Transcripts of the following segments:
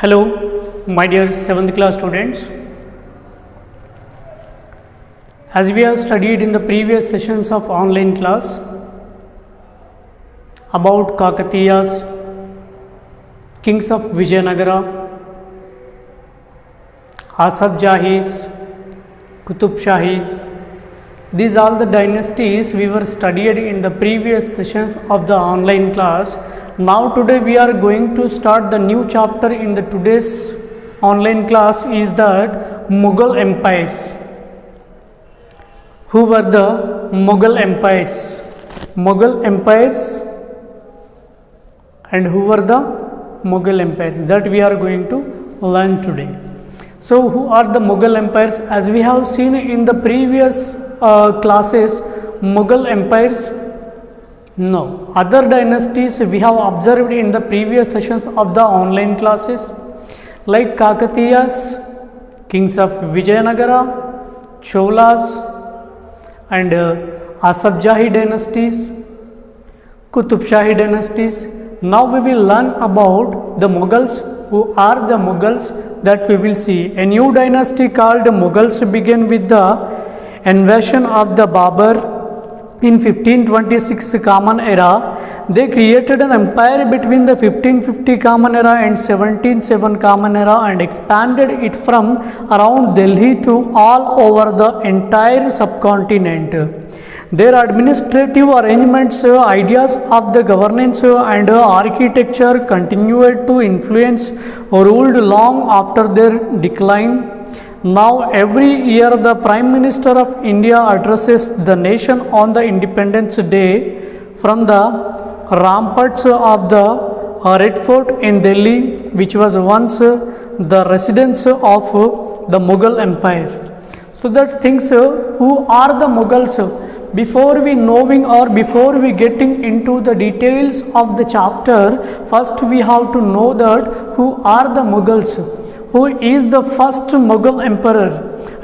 Hello, my dear 7th class students. As we have studied in the previous sessions of online class about Kakatiyas, kings of Vijayanagara, Asaf Jahis, Qutub Shahis, these all the dynasties we were studied in the previous sessions of the online class. Now today we are going to start the new chapter in the today's online class is that Mughal empires. Who were the Mughal empires? Mughal empires, and who were the Mughal empires, that we are going to learn today. So who are the Mughal empires? As we have seen in the previous classes, Mughal empires, no, other dynasties we have observed in the previous sessions of the online classes, like Kakatiyas, kings of Vijayanagara, Cholas, and Asaf Jahi dynasties, Qutub Shahi dynasties. Now we will learn about the Mughals. Who are the Mughals, that we will see. A new dynasty called Mughals began with the invasion of the Babur in 1526 Common Era. They created an empire between the 1550 Common Era and 1707 Common Era and expanded it from around Delhi to all over the entire subcontinent. Their administrative arrangements, ideas of the governance and architecture continued to influence or ruled long after their decline. Now every year the Prime Minister of India addresses the nation on the Independence Day from the ramparts of the Red Fort in Delhi, which was once the residence of the Mughal Empire. So that things, who are the Mughals? Before we knowing or before we getting into the details of the chapter, first we have to know that who are the Mughals, who is the first Mughal emperor,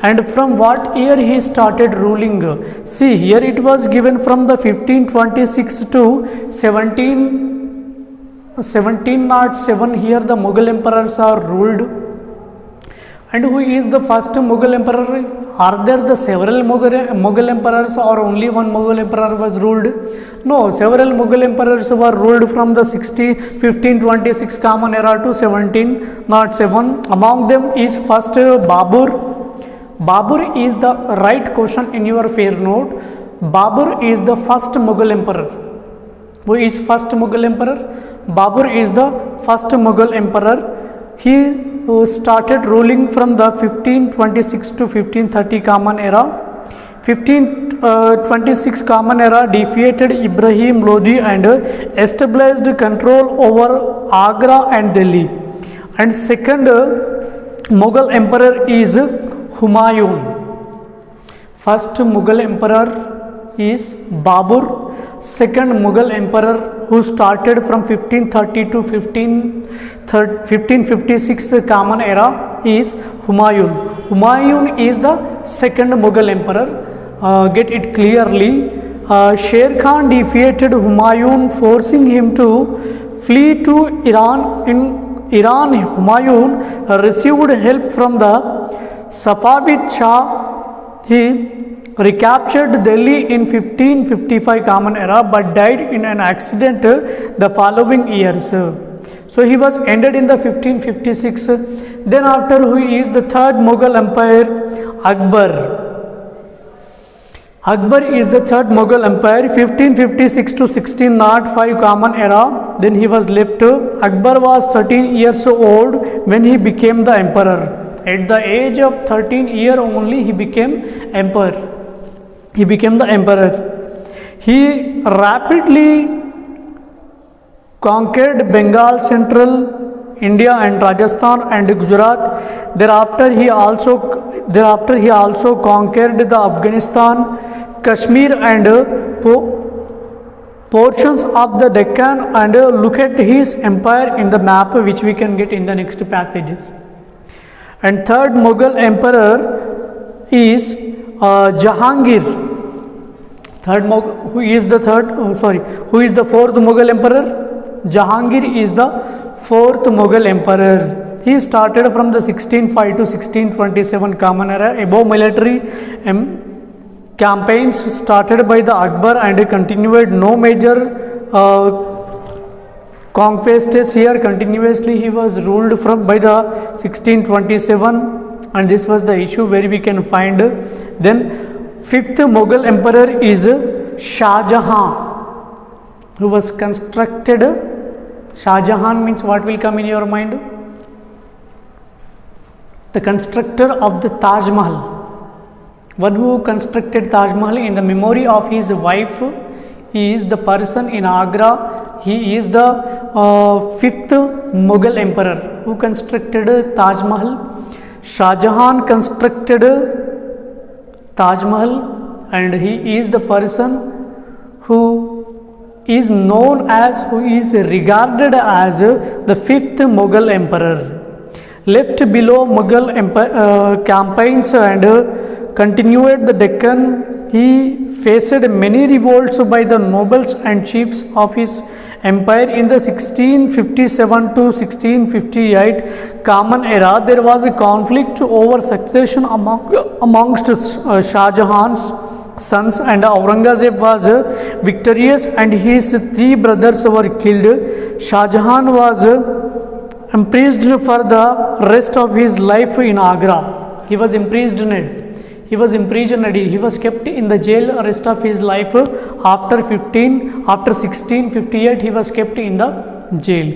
and from what year he started ruling. See, here it was given from the 1526 to 1707. Here the Mughal emperors are ruled. And who is the first Mughal emperor? Are there the several Mughal emperors, or only one Mughal emperor was ruled? No, several Mughal emperors were ruled from the 1526 Common Era to 1707. Among them is first Babur. Babur is the right question in your fair note. Babur is the first Mughal emperor. Who is first Mughal emperor? Babur is the first Mughal emperor. He started ruling from the 1526 to 1530 Common Era. 1526 Common Era defeated Ibrahim Lodi and established control over Agra and Delhi. And second Mughal emperor is Humayun. First Mughal emperor is Babur. Second Mughal emperor who started from 1530 to 1556 Common Era is Humayun. Humayun is the second Mughal emperor. Get it clearly. Sher Khan defeated Humayun, forcing him to flee to Iran. In Iran, Humayun received help from the Safavid Shah. He recaptured Delhi in 1555 Common Era but died in an accident the following years. So he was ended in the 1556. Then after, who is the third Mughal empire? Akbar. Akbar is the third Mughal empire, 1556 to 1605 Common Era. Then he was left. Akbar was 13 years old when he became the emperor. At the age of 13 years only he became emperor. He became the emperor. He rapidly conquered Bengal, Central India and Rajasthan and Gujarat. Thereafter he also conquered the Afghanistan, Kashmir and portions of the Deccan. And look at his empire in the map, which we can get in the next passages. And third Mughal emperor is Jahangir. Who is the fourth Mughal emperor? Jahangir is the fourth Mughal emperor. He started from the 1605 to 1627 Common Era. Above military campaigns started by the Akbar and continued. No major conquests here. Continuously he was ruled from by the 1627, and this was the issue where we can find. Then fifth Mughal emperor is Shah Jahan, who was constructed. Shah Jahan means what will come in your mind? The constructor of the Taj Mahal. One who constructed Taj Mahal in the memory of his wife. He is the person in Agra. He is the fifth Mughal emperor who constructed Taj Mahal. Shah Jahan constructed Taj Mahal, and he is the person who is known as, who is regarded as the fifth Mughal emperor. Left below Mughal campaigns and continued the Deccan. He faced many revolts by the nobles and chiefs of his empire. In the 1657 to 1658 Common Era, there was a conflict over succession amongst Shah Jahan's sons, and Aurangzeb was victorious and his three brothers were killed. Shah Jahan was imprisoned for the rest of his life in Agra. He was imprisoned. He was kept in the jail rest of his life. After 1658 he was kept in the jail.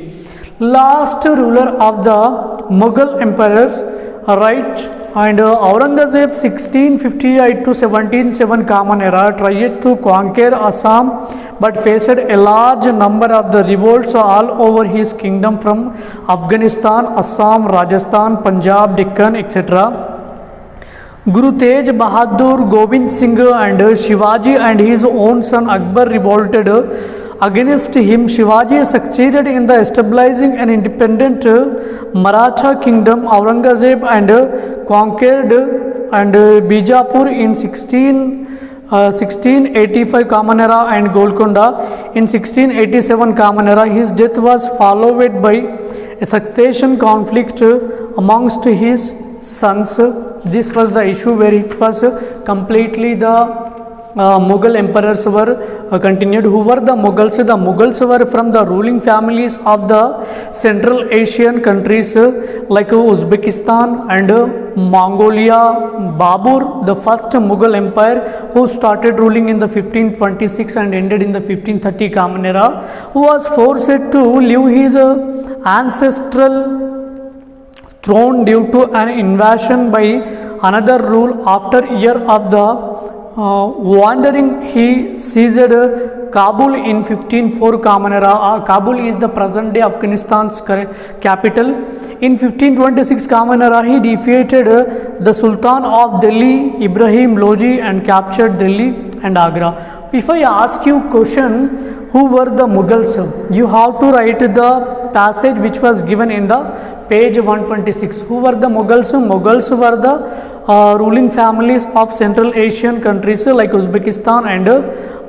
Last ruler of the Mughal emperors, right? And Aurangzeb 1658 to 1707 Common Era tried to conquer Assam but faced a large number of the revolts all over his kingdom from Afghanistan, Assam, Rajasthan, Punjab, Deccan, etc. Guru Tej Bahadur, Gobind Singh and Shivaji and his own son Akbar revolted against him. Shivaji succeeded in the establishing an independent Maratha kingdom. Aurangzeb and conquered and Bijapur in 1685 Common Era and Golconda in 1687 Common Era. His death was followed by a succession conflict amongst his sons. This was the issue where it was completely the Mughal emperors were continued. Who were the Mughals? The Mughals were from the ruling families of the Central Asian countries like Uzbekistan and Mongolia. Babur, the first Mughal empire who started ruling in the 1526 and ended in the 1530 Common Era, who was forced to leave his ancestral throne due to an invasion by another rule. After a year of the wandering, he seized Kabul in 1504 Common Era. Kabul is the present day Afghanistan's capital. In 1526 Common Era, he defeated the Sultan of Delhi, Ibrahim Lodi, and captured Delhi and Agra. If I ask you question, who were the Mughals? You have to write the passage which was given in the page 126. Who were the Mughals? Mughals were the ruling families of Central Asian countries like Uzbekistan and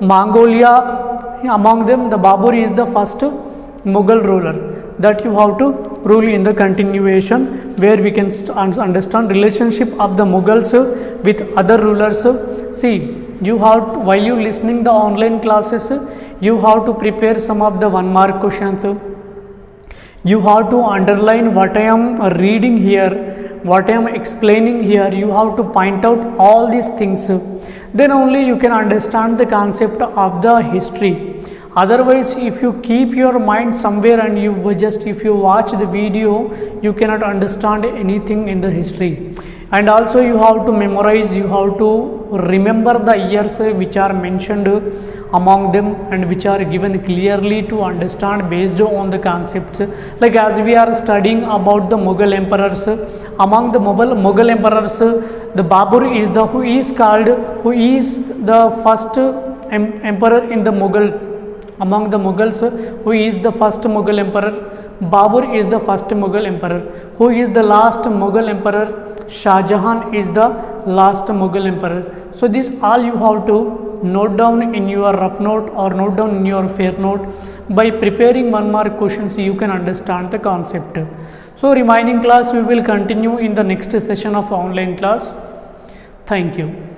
Mongolia. Among them, the Babur is the first Mughal ruler that you have to rule in the continuation, where we can understand relationship of the Mughals with other rulers. See, you have to, while you listening the online classes, you have to prepare some of the 1 mark questions. You have to underline what I am reading here, what I am explaining here. You have to point out all these things. Then only you can understand the concept of the history. Otherwise, if you keep your mind somewhere and if you watch the video, you cannot understand anything in the history. And also you have to memorize, you have to remember the years which are mentioned among them and which are given clearly to understand based on the concepts. Like as we are studying about the Mughal emperors, among the Mughal emperors, the Babur is the who is the first emperor in the Mughal. Among the Mughals, who is the first Mughal emperor? Babur is the first Mughal emperor. Who is the last Mughal emperor? Shah Jahan is the last Mughal emperor. So this all you have to note down in your rough note or note down in your fair note. By preparing 1 mark questions, you can understand the concept. So remaining class we will continue in the next session of online class. Thank you.